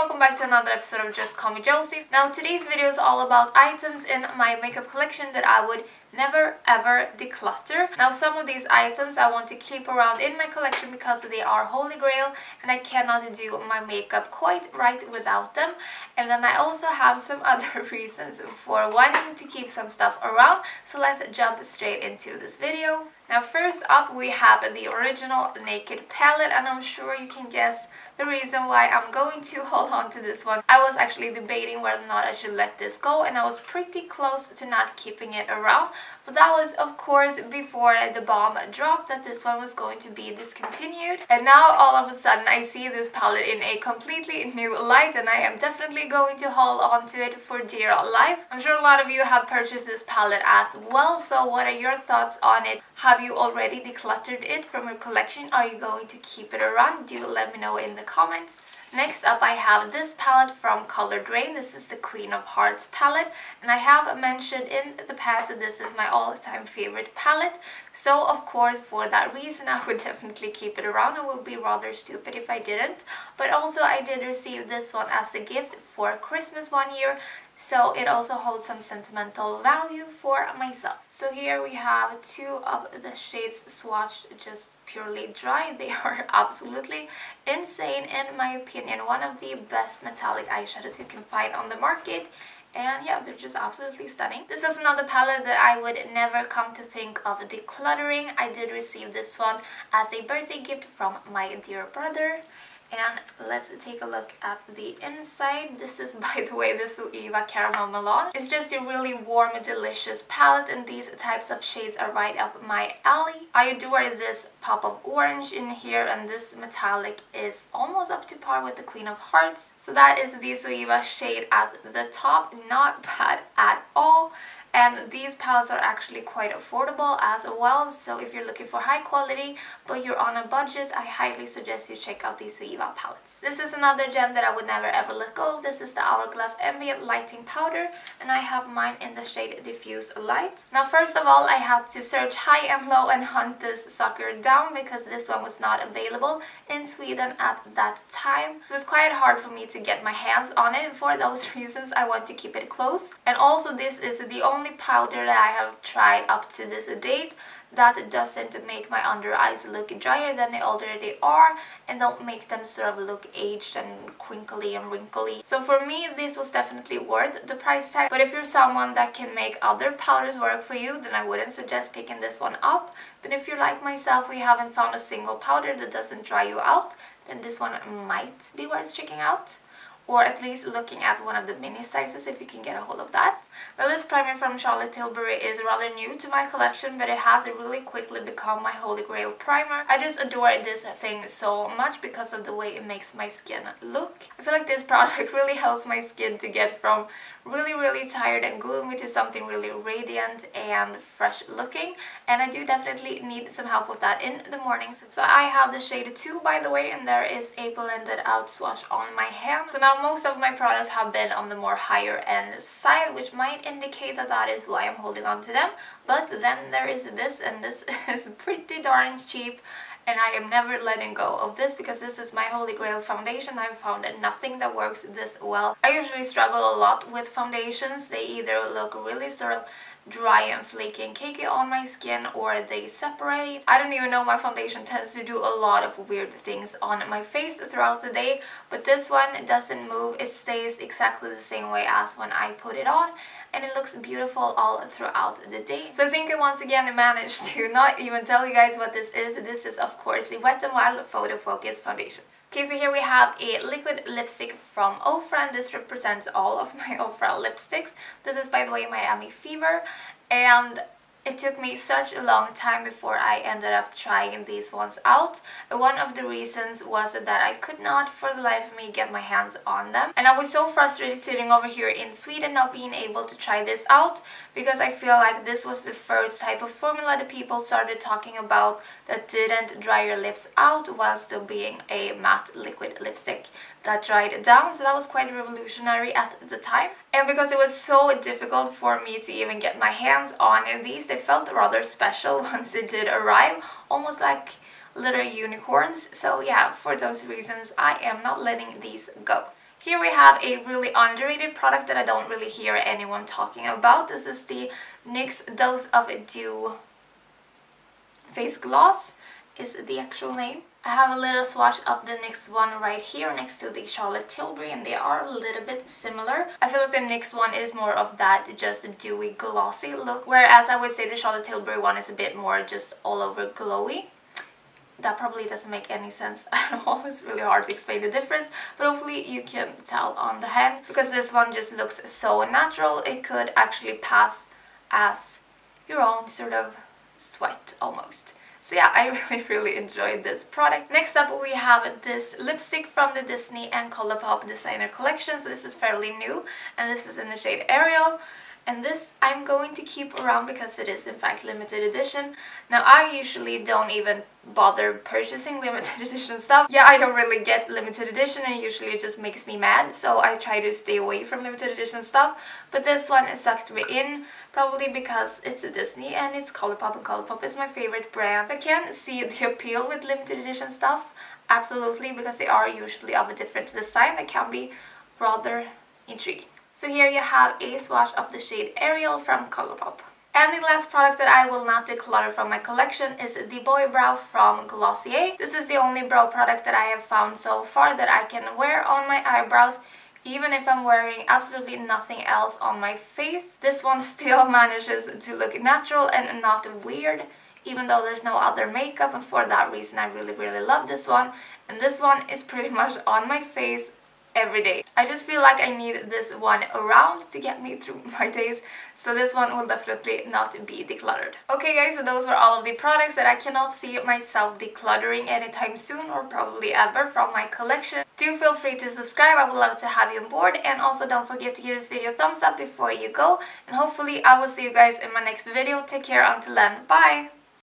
welcome back to another episode of Just Call Me Josie. Now today's video is all about items in my makeup collection that I would never ever declutter. Now some of these items I want to keep around in my collection because they are holy grail and I cannot do my makeup quite right without them. And then I also have some other reasons for wanting to keep some stuff around, so let's jump straight into this video. Now first up we have the original Naked palette, and I'm sure you can guess the reason why I'm going to hold on to this one. I was actually debating whether or not I should let this go, and I was pretty close to not keeping it around, but that was of course before the bomb dropped that this one was going to be discontinued. And now all of a sudden I see this palette in a completely new light, and I am definitely going to hold on to it for dear life. I'm sure a lot of you have purchased this palette as well, so what are your thoughts on it? Have you already decluttered it from your collection? Are you going to keep it around? Do let me know in the comments. Next up I have this palette from Color Drain. This is the Queen of Hearts palette, and I have mentioned in the past that this is my all-time favorite palette. So of course for that reason I would definitely keep it around. I would be rather stupid if I didn't. But also I did receive this one as a gift for Christmas one year, so it also holds some sentimental value for myself. So here we have two of the shades swatched just purely dry. They are absolutely insane in my opinion. One of the best metallic eyeshadows you can find on the market. And yeah, they're just absolutely stunning. This is another palette that I would never come to think of decluttering. I did receive this one as a birthday gift from my dear brother. And let's take a look at the inside. This is, by the way, the Suiva Caramel Melange. It's just a really warm, delicious palette, and these types of shades are right up my alley. I adore this pop of orange in here, and this metallic is almost up to par with the Queen of Hearts. So that is the Suiva shade at the top. Not bad at all. And these palettes are actually quite affordable as well, so if you're looking for high quality but you're on a budget, I highly suggest you check out these Suiva palettes. This is another gem that I would never ever let go of. This is the Hourglass Ambient Lighting Powder, and I have mine in the shade Diffuse Light. Now first of all I had to search high and low and hunt this sucker down because this one was not available in Sweden at that time. So it's quite hard for me to get my hands on it. For those reasons I want to keep it close. And also this is the only powder that I have tried up to this date that doesn't make my under eyes look drier than they already are and don't make them sort of look aged and crinkly and wrinkly. So for me this was definitely worth the price tag, but if you're someone that can make other powders work for you, then I wouldn't suggest picking this one up. But if you're like myself, we haven't found a single powder that doesn't dry you out, then this one might be worth checking out. Or at least looking at one of the mini sizes if you can get a hold of that. Now this primer from Charlotte Tilbury is rather new to my collection, but it has really quickly become my holy grail primer. I just adore this thing so much because of the way it makes my skin look. I feel like this product really helps my skin to get from really tired and gloomy to something really radiant and fresh looking, and I do definitely need some help with that in the mornings. So I have the shade 2 by the way, and there is a blended out swatch on my hand. So now most of my products have been on the more higher end side, which might indicate that that is why I'm holding on to them. But then there is this, and this is pretty darn cheap. And I am never letting go of this because this is my holy grail foundation. I've found nothing that works this well. I usually struggle a lot with foundations. They either look really sort of dry and flaky and cakey on my skin, or they separate. I don't even know, my foundation tends to do a lot of weird things on my face throughout the day, but this one doesn't move. It stays exactly the same way as when I put it on, and it looks beautiful all throughout the day. So I think I once again managed to not even tell you guys what this is. This is of course the Wet n Wild Photo Focus Foundation. Okay, so here we have a liquid lipstick from Ofra, and this represents all of my Ofra lipsticks. This is, by the way, Miami Fever, and it took me such a long time before I ended up trying these ones out. One of the reasons was that I could not for the life of me get my hands on them. And I was so frustrated sitting over here in Sweden not being able to try this out, because I feel like this was the first type of formula that people started talking about that didn't dry your lips out while still being a matte liquid lipstick that dried down. So that was quite revolutionary at the time. And because it was so difficult for me to even get my hands on these, they felt rather special once they did arrive, almost like little unicorns. So yeah, for those reasons I am not letting these go. Here we have a really underrated product that I don't really hear anyone talking about. This is the NYX Dose of Dew Face Gloss is the actual name. I have a little swatch of the NYX one right here next to the Charlotte Tilbury, and they are a little bit similar. I feel like the NYX one is more of that just dewy glossy look, whereas I would say the Charlotte Tilbury one is a bit more just all over glowy. That probably doesn't make any sense at all. It's really hard to explain the difference, but hopefully you can tell on the hand, because this one just looks so natural. It could actually pass as your own sort of sweat almost. So yeah, I really enjoyed this product. Next up we have this lipstick from the Disney and Colourpop designer collection. So this is fairly new, and this is in the shade Ariel. And this I'm going to keep around because it is in fact limited edition. Now I usually don't even bother purchasing limited edition stuff. Yeah, I don't really get limited edition, and usually it just makes me mad, so I try to stay away from limited edition stuff. But this one sucked me in, probably because it's a Disney and it's Colourpop, and Colourpop is my favorite brand. So I can see the appeal with limited edition stuff, absolutely, because they are usually of a different design that can be rather intriguing. So here you have a swatch of the shade Ariel from Colourpop. And the last product that I will not declutter from my collection is the Boy Brow from Glossier. This is the only brow product that I have found so far that I can wear on my eyebrows, even if I'm wearing absolutely nothing else on my face. This one still manages to look natural and not weird, even though there's no other makeup, and for that reason I really love this one. And this one is pretty much on my face every day. I just feel like I need this one around to get me through my days, so this one will definitely not be decluttered. Okay guys, so those were all of the products that I cannot see myself decluttering anytime soon, or probably ever, from my collection. Do feel free to subscribe, I would love to have you on board, and also don't forget to give this video a thumbs up before you go, and hopefully I will see you guys in my next video. Take care until then, bye!